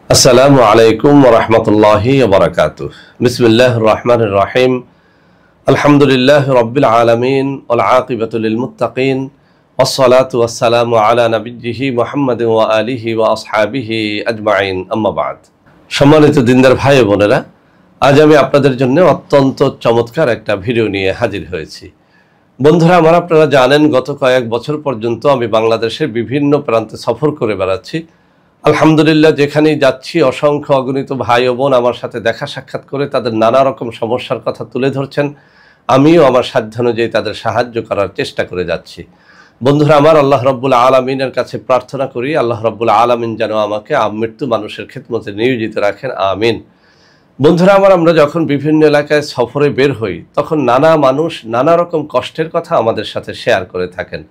আসসালামু আলাইকুম ওয়া রাহমাতুল্লাহি ওয়া বারাকাতুহু। বিসমিল্লাহির রহমানির রহিম। আলহামদুলিল্লাহি রাব্বিল আলামিন ওয়াল আকিবাতু লিল মুত্তাকিন ওয়াস সালাতু ওয়াস সালামু আলা নাবিয়্যিহি মুহাম্মাদিন ওয়া আলিহি ওয়া আসহাবিহি আজমাইন, আম্মা বা'দ। সম্মানিত দিনদার ভাই ও বোনেরা, আজ আমি আপনাদের জন্য অত্যন্ত চমৎকার একটা ভিডিও নিয়ে হাজির হয়েছি। বন্ধুরা আমার, আপনারা জানেন গত কয়েক বছর পর্যন্ত আমি বাংলাদেশের বিভিন্ন প্রান্তে সফর করে বেড়াচ্ছি। আলহামদুলিল্লাহ, যেখানেই যাচ্ছি অসংখ্য অগণিত ভাই ও বোন আমার সাথে দেখা সাক্ষাৎ করে তাদের নানা রকম সমস্যার কথা তুলে ধরছেন। আমিও আমার সাধ্যানুযায়ী তাদের সাহায্য করার চেষ্টা করে যাচ্ছি। বন্ধুরা আমার, আল্লাহ রাব্বুল আলামিনের কাছে প্রার্থনা করি আল্লাহ রাব্বুল আলামিন যেন আমাকে মৃত্যু মানুষের খেদমতে নিয়োজিত রাখেন, আমিন। বন্ধুরা আমার, আমরা যখন বিভিন্ন এলাকায় সফরে বের হই তখন নানা মানুষ নানা রকম কষ্টের কথা আমাদের সাথে শেয়ার করে থাকেন।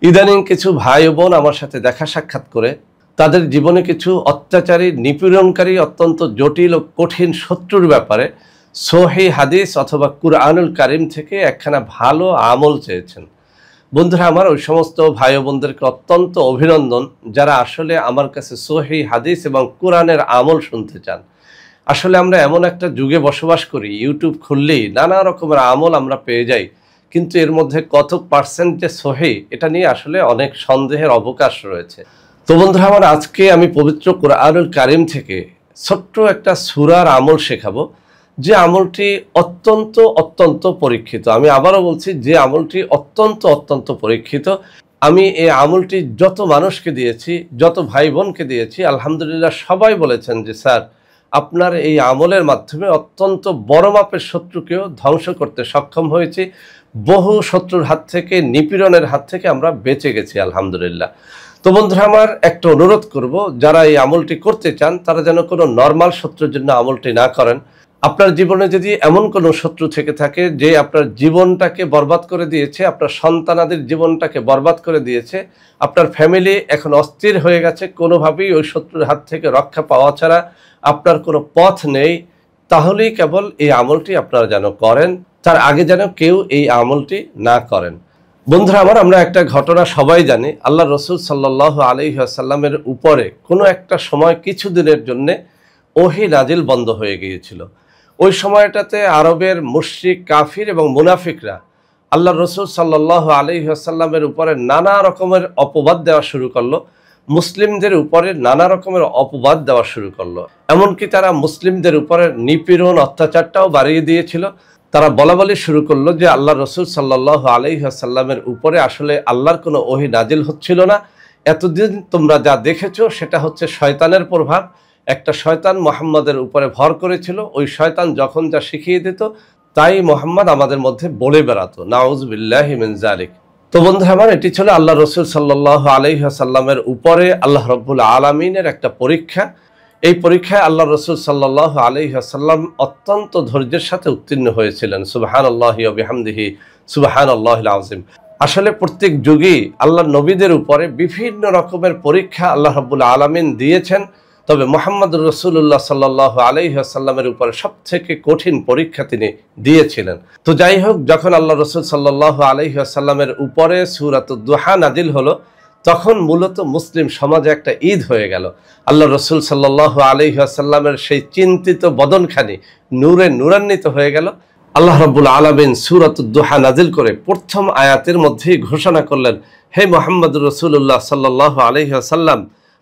ইদানিং কিছু ভাই ও বোন আমার সাথে দেখা সাক্ষাৎ করে তাদের জীবনে কিছু অত্যাচারী, নিপীড়নকারী, অত্যন্ত জটিল ও কঠিন শত্রুর ব্যাপারে সহিহ হাদিস অথবা কুরআনুল কারীম থেকে একখানা ভালো আমল চেয়েছেন। বন্ধুরা আমার, ওই সমস্ত ভাই ও বোনদেরকে অত্যন্ত অভিনন্দন যারা আসলে আমার কাছে সহিহ হাদিস এবং কোরআনের আমল শুনতে চান। আসলে আমরা এমন একটা যুগে বসবাস করি, ইউটিউব খুললেই নানা রকমের আমল আমরা পেয়ে যাই, কিন্তু এর মধ্যে কত পার্সেন্ট যে সহিহ এটা নিয়ে আসলে অনেক সন্দেহের অবকাশ রয়েছে। তো বন্ধুরা আমার, আজকে আমি পবিত্র কুরআনুল কারীম থেকে ছোট্ট একটা সূরার আমল শেখাবো, যে আমলটি অত্যন্ত অত্যন্ত পরীক্ষিত। আমি আবারও বলছি, যে আমলটি অত্যন্ত অত্যন্ত পরীক্ষিত। আমি এই আমলটি যত মানুষকে দিয়েছি, যত ভাই বোনকে দিয়েছি, আলহামদুলিল্লাহ সবাই বলেছেন যে স্যার, আপনার এই আমলের মাধ্যমে অত্যন্ত বড় মাপের শত্রুকেও ধ্বংস করতে সক্ষম হয়েছি। বহু শত্রুর হাত থেকে, নিপীড়নের হাত থেকে আমরা বেঁচে গেছি আলহামদুলিল্লাহ। তো বন্ধুরা আমার, একটা অনুরোধ করব, যারা এই আমলটি করতে চান তারা যেন কোনো নর্মাল শত্রুর জন্য আমলটি না করেন। আপনার জীবনে যদি এমন কোনো শত্রু থেকে থাকে যে আপনার জীবনটাকে বরবাদ করে দিয়েছে, আপনার সন্তানাদের জীবনটাকে বরবাদ করে দিয়েছে, আপনার ফ্যামিলি এখন অস্থির হয়ে গেছে, কোনোভাবেই ওই শত্রুর হাত থেকে রক্ষা পাওয়া ছাড়া আপনার কোনো পথ নেই, তাহলেই কেবল এই আমলটি আপনারা যেন করেন। তার আগে যেন কেউ এই আমলটি না করেন। বন্ধুরা আমার, আমরা একটা ঘটনা সবাই জানি। আল্লাহ রসুল সাল্লাল্লাহু আলাইহি ওয়াসাল্লামের উপরে কোনো একটা সময় কিছুদিনের জন্যে ওহী নাজিল বন্ধ হয়ে গিয়েছিল। ওই সময়টাতে আরবের মুশরিক, কাফির এবং মুনাফিকরা আল্লাহ রসুল সাল্লাল্লাহু আলাইহি ওয়াসাল্লামের উপরে নানা রকমের অপবাদ দেওয়া শুরু করলো, মুসলিমদের উপরে নানা রকমের অপবাদ দেওয়া শুরু করলো। এমনকি তারা মুসলিমদের উপরে নিপীড়ন, অত্যাচারটাও বাড়িয়ে দিয়েছিল। তারা বলাবলি শুরু করলো যে আল্লাহ রসুল সাল্লাল্লাহু আলাইহি ওয়াসাল্লামের উপরে আসলে আল্লাহর কোনো ওহী নাজিল হচ্ছিল না। এতদিন তোমরা যা দেখেছো সেটা হচ্ছে শয়তানের প্রভাব। একটা শয়তান মুহাম্মাদের উপরে ভর করেছিল, ওই শয়তান যখন যা শিখিয়ে দিত তাই মুহাম্মদ আমাদের মধ্যে বলে বেড়াতো, নাউযু বিল্লাহি মিন যালিক। তো বন্ধুরা আমার, এটি ছিল আল্লাহ রসুল সাল্লাল্লাহু আলাইহি ওয়াসাল্লামের উপরে আল্লাহ রাব্বুল আলামিনের একটা পরীক্ষা। এই পরীক্ষায় আল্লাহ রসুল সাল্লাল্লাহু আলাইহি ওয়াসাল্লাম অত্যন্ত ধৈর্যের সাথে উত্তীর্ণ হয়েছিলেন। সুবহানাল্লাহি ওয়া বিহামদিহি সুবহানাল্লাহিল আযীম। আসলে প্রত্যেক যুগেই আল্লাহ নবীদের উপরে বিভিন্ন রকমের পরীক্ষা আল্লাহ রাব্বুল আলামিন দিয়েছেন, তবে মুহাম্মদুর রাসূলুল্লাহ সাল্লাল্লাহু আলাইহি ওয়াসাল্লামের উপরে সবথেকে কঠিন পরীক্ষা তিনি দিয়েছিলেন। তো যাই হোক, যখন আল্লাহ রসুল সাল্লাল্লাহু আলাইহি ওয়াসাল্লামের উপরে সূরাতুদ দুহা নাজিল হলো, তখন মূলত মুসলিম সমাজে একটা ঈদ হয়ে গেল। আল্লাহ রসুল সাল্লাল্লাহু আলাইহি ওয়াসাল্লামের সেই চিন্তিত বদনখানি নূরে নূরান্বিত হয়ে গেল। আল্লাহ রাব্বুল আলামিন সূরাতুদ দুহা নাজিল করে প্রথম আয়াতের মধ্যেই ঘোষণা করলেন, হে মুহাম্মদুর রাসূলুল্লাহ সাল্লাল্লাহু আলাইহি ওয়াসাল্লাম,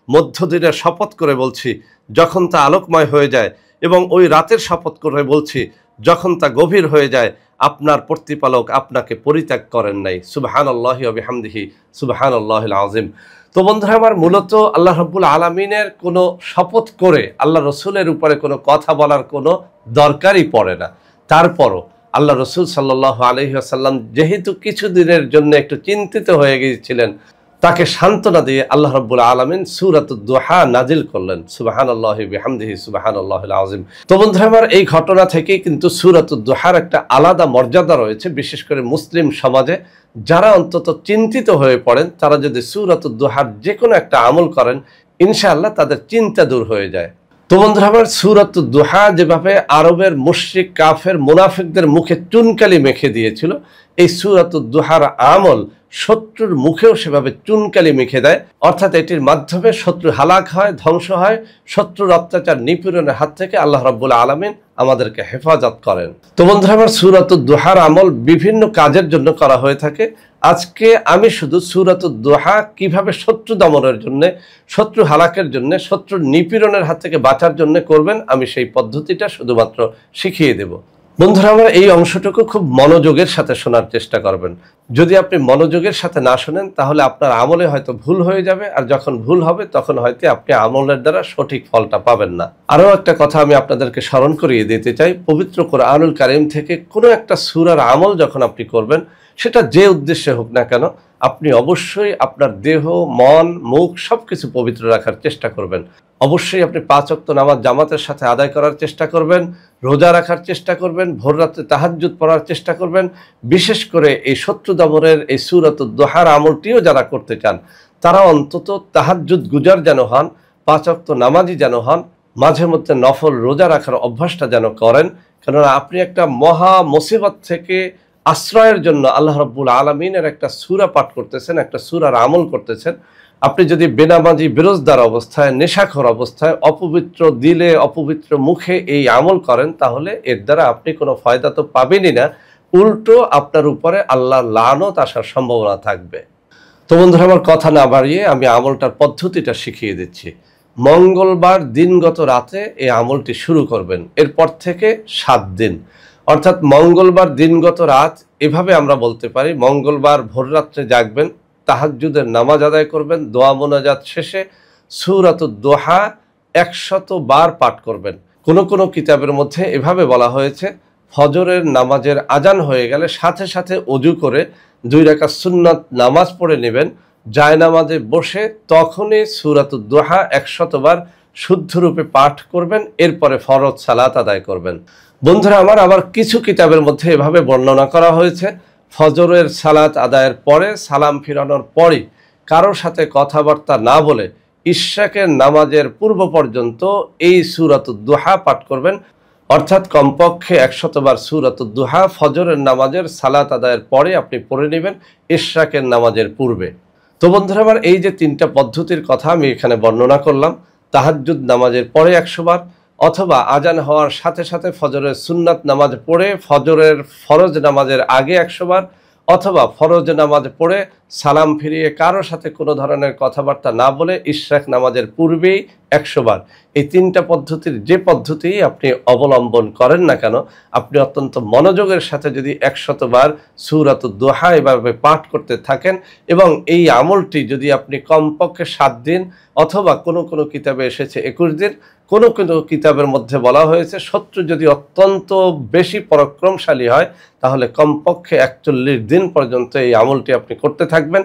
মধ্যদিনের শপথ করে বলছি যখন তা আলোকময় হয়ে যায়, এবং ওই রাতের শপথ করে বলছি যখন তা গভীর হয়ে যায়, আপনার প্রতিপালক আপনাকে পরিত্যাগ করেন নাই। সুবহানাল্লাহি ওয়া বিহামদিহি সুবহানাল্লাহিল আযীম। তো বন্ধুরা আমার, মূলত আল্লাহ রাব্বুল আলামিনের কোনো শপথ করে আল্লাহ রসুলের উপরে কোনো কথা বলার কোনো দরকারই পড়ে না। তারপরও আল্লাহ রসুল সাল্লাল্লাহু আলাইহি ওয়াসাল্লাম যেহেতু কিছুদিনের জন্য একটু চিন্তিত হয়ে গিয়েছিলেন, তাকে সান্ত্বনা দিয়ে আল্লাহ রাব্বুল আলামিন সূরাতুদ দুহা নাজিল করলেন। সুবহানাল্লাহি বিহামদিহি সুবহানাল্লাহিল আযীম। তো বন্ধুরা আমার, এই ঘটনা থেকেই কিন্তু সূরাতুদ দুহার একটা আলাদা মর্যাদা রয়েছে। বিশেষ করে মুসলিম সমাজে যারা অন্তত চিন্তিত হয়ে পড়েন, তারা যদি সূরাতুদ দুহার যে কোনো একটা আমল করেন, ইনশাআল্লাহ তাদের চিন্তা দূর হয়ে যায়। তো বন্ধুরা আমার, সূরাতুদ দুহা যেভাবে আরবের মুশরিক কাফের মুনাফিকদের মুখে চুনকালি মেখে দিয়েছিল, এই সূরাতুদ দুহার আমল শত্রুর মুখেও সেভাবে চুনকালি মেখে দেয়। অর্থাৎ এটির মাধ্যমে শত্রু হালাক হয়, ধ্বংস হয়, শত্রুর অত্যাচার নিপীড়নের হাত থেকে আল্লাহ রাব্বুল আলামিন আমাদেরকে হেফাজত করেন। তো বন্ধুরা আমার, সূরাতুদ দুহার আমল বিভিন্ন কাজের জন্য করা হয়ে থাকে। আজকে আমি শুধু সূরাতুদ দুহা কিভাবে শত্রু দমনের জন্য, শত্রু হালাকের জন্য, শত্রুর নিপীড়নের হাত থেকে বাঁচার জন্য করবেন, আমি সেই পদ্ধতিটা শুধুমাত্র শিখিয়ে দেব। বন্ধুরা আমার, এই অংশটুকু খুব মনোযোগের সাথে শোনার চেষ্টা করবেন। যদি আপনি মনোযোগের সাথে না শোনেন তাহলে আপনার আমলে হয়তো ভুল হয়ে যাবে, আর যখন ভুল হবে তখন হয়তো আপনি আমলের দ্বারা সঠিক ফলটা পাবেন না। আরও একটা কথা আমি আপনাদেরকে স্মরণ করিয়ে দিতে চাই, পবিত্র কোরআনুল কারীম থেকে কোনো একটা সূরার আমল যখন আপনি করবেন, সেটা যে উদ্দেশ্যে হোক না কেন, আপনি অবশ্যই আপনার দেহ, মন, মুখ সবকিছু পবিত্র রাখার চেষ্টা করবেন। অবশ্যই আপনি 5 ওয়াক্ত নামাজ জামাতের সাথে আদায় করার চেষ্টা করবেন, রোজা রাখার চেষ্টা করবেন, ভোর রাতে তাহাজ্জুদ পড়ার চেষ্টা করবেন। বিশেষ করে এই শত্রু দমনের এই সূরাতুদ দুহার আমলটিও যারা করতে চান, তারা অন্তত তাহাজ্জুদ গুজার যেন হন, 5 ওয়াক্ত নামাজি যেন হন, মাঝে মধ্যে নফল রোজা রাখার অভ্যাসটা যেন করেন। কেননা আপনি একটা মহা মুসিবত থেকে আশ্রয়ের জন্য আল্লাহ রাব্বুল আলামিনের একটা সূরা পাঠ করতেছেন, একটা সূরার আমল করতেছেন। আপনি যদি বেনামাজি, বেরোজদার অবস্থায়, নেশাখোর অবস্থায়, অপবিত্র দিলে, অপবিত্র মুখে এই আমল করেন, তাহলে এর দ্বারা আপনি কোনো ফায়দা তো পাবেনই না, উল্টো আপনার উপরে আল্লাহর লানত আসার সম্ভাবনা থাকবে। তো বন্ধুরা আমার, কথা না বাড়িয়ে আমি আমলটার পদ্ধতিটা শিখিয়ে দিচ্ছি। মঙ্গলবার দিনগত রাতে এই আমলটি শুরু করবেন। এরপর থেকে 7 দিন, অর্থাৎ মঙ্গলবার দিনগত রাত, এভাবে আমরা বলতে পারি, মঙ্গলবার ভোররাত্রে জাগবেন, তাহাজ্জুদের নামাজ আদায় করবেন, দোয়া মোনাজাত শেষে সূরাতুদ দুহা 100 বার পাঠ করবেন। কোনো কোনো কিতাবের মধ্যে এভাবে বলা হয়েছে, ফজরের নামাজের আজান হয়ে গেলে সাথে সাথে ওযু করে 2 রাকাত সুন্নাত নামাজ পড়ে নেবেন, জায়নামাজে বসে তখনই সূরাতুদ দুহা 100 বার শুদ্ধরূপে পাঠ করবেন, এরপরে ফরজ সালাত আদায় করবেন। বন্ধুরা আমার, আবার কিছু কিতাবের মধ্যে এভাবে বর্ণনা করা হয়েছে, ফজরের সালাত আদায়ের পরে, সালাম ফিরানোর পরই কারোর সাথে কথাবার্তা না বলে ইশরাকের নামাজের পূর্ব পর্যন্ত এই সূরাতুদ দুহা পাঠ করবেন। অর্থাৎ কমপক্ষে 100 বার সূরাতুদ দুহা ফজরের নামাজের সালাত আদায়ের পরে আপনি পড়ে নেবেন, ইশরাকের নামাজের পূর্বে। তো বন্ধুরা আমার, এই যে 3টা পদ্ধতির কথা আমি এখানে বর্ণনা করলাম, তাহাজ্জুদ নামাজের পরে 100 বার, অথবা আজান হওয়ার সাথে সাথে ফজরের সুন্নাত নামাজ পড়ে ফজরের ফরজ নামাজের আগে 100 বার, অথবা ফরজ নামাজ পড়ে সালাম ফিরিয়ে কারোর সাথে কোনো ধরনের কথাবার্তা না বলে ইশরাক নামাজের পূর্বেই 100 বার। এই 3টা পদ্ধতির যে পদ্ধতি আপনি অবলম্বন করেন না কেন, আপনি অত্যন্ত মনোযোগের সাথে যদি 100 বার সূরাতুদ দুহা এভাবে পাঠ করতে থাকেন, এবং এই আমলটি যদি আপনি কমপক্ষে 7 দিন, অথবা কোনো কোনো কিতাবে এসেছে 21 দিন, কোনো কোনো কিতাবের মধ্যে বলা হয়েছে শত্রু যদি অত্যন্ত বেশি পরাক্রমশালী হয় তাহলে কমপক্ষে 41 দিন পর্যন্ত এই আমলটি আপনি করতে থাকবেন।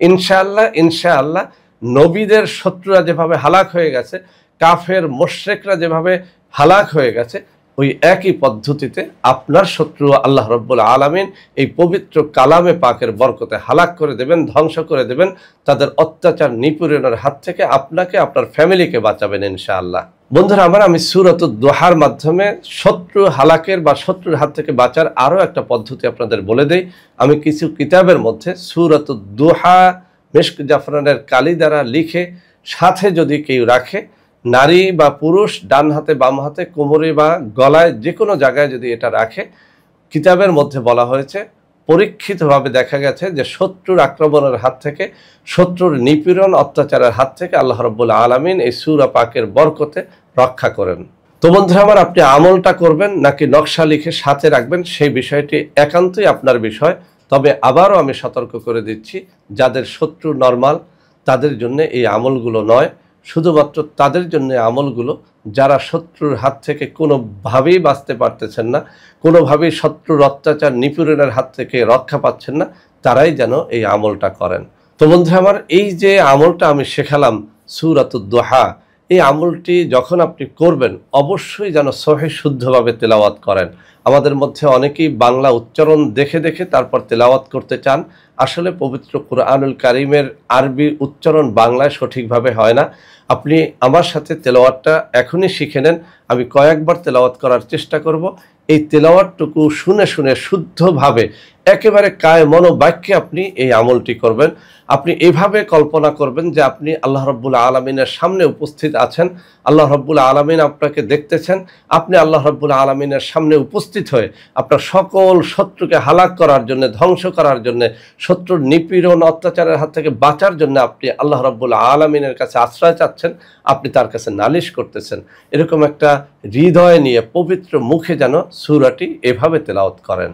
ইনশাআল্লাহ ইনশাআল্লাহ নবীদের শত্রুরা যেভাবে হালাক হয়ে গেছে, কাফের মুশরিকরা যেভাবে হালাক হয়ে গেছে, ওই একই পদ্ধতিতে আপনার শত্রু আল্লাহ রাব্বুল আলামিন এই পবিত্র কালামে পাকের বরকতে হালাক করে দেবেন, ধ্বংস করে দেবেন, তাদের অত্যাচার নিপীড়নের হাত থেকে আপনাকে, আপনার ফ্যামিলিকে বাঁচাবেন ইনশাআল্লাহ। বন্ধুরা আমার, আমি সূরাতুদ দুহার মাধ্যমে শত্রু হালাকের বা শত্রুর হাত থেকে বাঁচার আরও একটা পদ্ধতি আপনাদের বলে দেই। আমি কিছু কিতাবের মধ্যে সূরাতুদ দুহা মিশক জাফরানের কালি দ্বারা লিখে সাথে যদি কেউ রাখে, নারী বা পুরুষ, ডান হাতে বাম হাতে, কোমরে বা গলায়, যে কোনো জায়গায় যদি এটা রাখে, কিতাবের মধ্যে বলা হয়েছে পরীক্ষিতভাবে দেখা গেছে যে শত্রুর আক্রমণের হাত থেকে, শত্রুর নিপীড়ন অত্যাচারের হাত থেকে আল্লাহ রাব্বুল আলামিন এই সূরা পাকের বরকতে রক্ষা করেন। তো বন্ধুরা আমার, আপনি আমলটা করবেন নাকি নকশা লিখে সাথে রাখবেন, সেই বিষয়টি একান্তই আপনার বিষয়। তবে আবারও আমি সতর্ক করে দিচ্ছি, যাদের শত্রু নরমাল তাদের জন্য এই আমলগুলো নয়, শুধুমাত্র তাদের জন্য আমলগুলো যারা শত্রুর হাত থেকে কোনোভাবেই বাঁচতে পারতেছেন না, কোনোভাবেই শত্রুর অত্যাচার নিপীড়নের হাত থেকে রক্ষা পাচ্ছেন না, তারাই যেন এই আমলটা করেন। তো বন্ধুরা আমার, এই যে আমলটা আমি শেখালাম সূরাতুদ দুহা, এই আমলটি যখন আপনি করবেন অবশ্যই যেন সহিহ শুদ্ধভাবে তেলাওয়াত করেন। আমাদের মধ্যে অনেকেই বাংলা উচ্চারণ দেখে দেখে তারপর তেলাওয়াত করতে চান। আসলে পবিত্র কুরআনুল কারীমের আরবি উচ্চারণ বাংলায় সঠিকভাবে হয় না। আপনি আমার সাথে তেলাওয়াতটা এখনই শিখে নেন। আমি কয়েকবার তেলাওয়াত করার চেষ্টা করব। এই তেলাওয়াতটুকু শুনে শুনে শুদ্ধভাবে একেবারে কায় মনোবাক্যে আপনি এই আমলটি করবেন। আপনি এভাবে কল্পনা করবেন যে আপনি আল্লাহ রাব্বুল আলামিনের সামনে উপস্থিত আছেন, আল্লাহ রাব্বুল আলামিন আপনাকে দেখতেছেন, আপনি আল্লাহ রাব্বুল আলামিনের সামনে উপস্থিত হয়ে আপনার সকল শত্রুকে হালাক করার জন্য, ধ্বংস করার জন্য, শত্রুর নিপীড়ন অত্যাচারের হাত থেকে বাঁচার জন্য আপনি আল্লাহ রাব্বুল আলামিনের কাছে আশ্রয় চাচ্ছেন, আপনি তার কাছে নালিশ করতেছেন। এরকম একটা হৃদয় নিয়ে পবিত্র মুখে যেন সূরাটি এভাবে তেলাওয়াত করেন।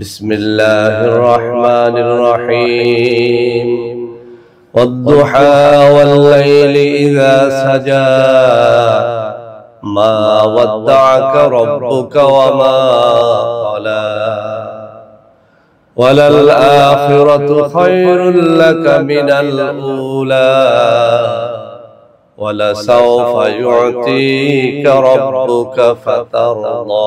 বিসমিল্লাহির রহমানির রহিম। ওয়াদ-দুহা ওয়াল-লাইলি ইযা সাজা মা ওয়াদ্দা'আকা রাব্বুকা ওয়া মা ক্বালা ওয়ালাল আখিরাতু খায়রুল লাকা মিনাল উলা ওয়ালাসাওফা ইউ'তিকা রাব্বুকা ফাতারদা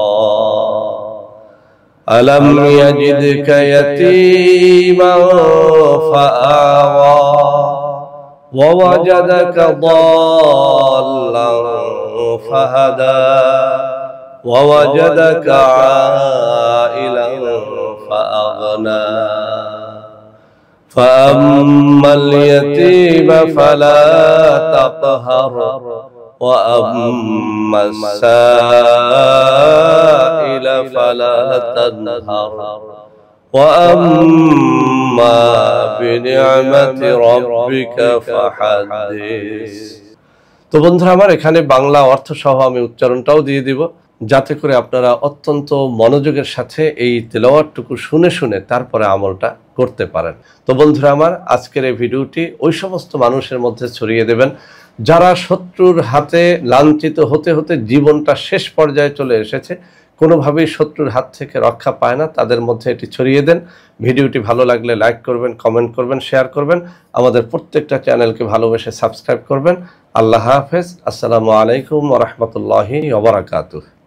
ألم يجدك يتيما فآوى ووجدك ضالا فهدى ووجدك عائلا فأغنى فأما اليتيم فلا تقهر وأما السائل فلا تنهر وأما بنعمة ربك فحدث। তো বন্ধুরা আমার, এখানে বাংলা অর্থ সহ আমি উচ্চারণটাও দিয়ে দিব, যাতে করে আপনারা অত্যন্ত মনোযোগের সাথে এই তেলাওয়াতটুকু শুনে শুনে তারপরে আমলটা করতে পারেন। তো বন্ধুরা আমার, আজকের এই ভিডিওটি ওই সমস্ত মানুষের মধ্যে ছড়িয়ে দেবেন যারা শত্রুর হাতে লাঞ্ছিত হতে হতে জীবনটা শেষ পর্যায়ে চলে এসেছে, কোনোভাবেই শত্রুর হাত থেকে রক্ষা পায় না, তাদের মধ্যে এটি ছড়িয়ে দেন। ভিডিওটি ভালো লাগলে লাইক করবেন, কমেন্ট করবেন, শেয়ার করবেন। আমাদের প্রত্যেকটা চ্যানেলকে ভালোবেসে সাবস্ক্রাইব করবেন। আল্লাহ হাফেজ। আসসালামু আলাইকুম ওয়া রাহমাতুল্লাহি ওয়া বারাকাতুহু।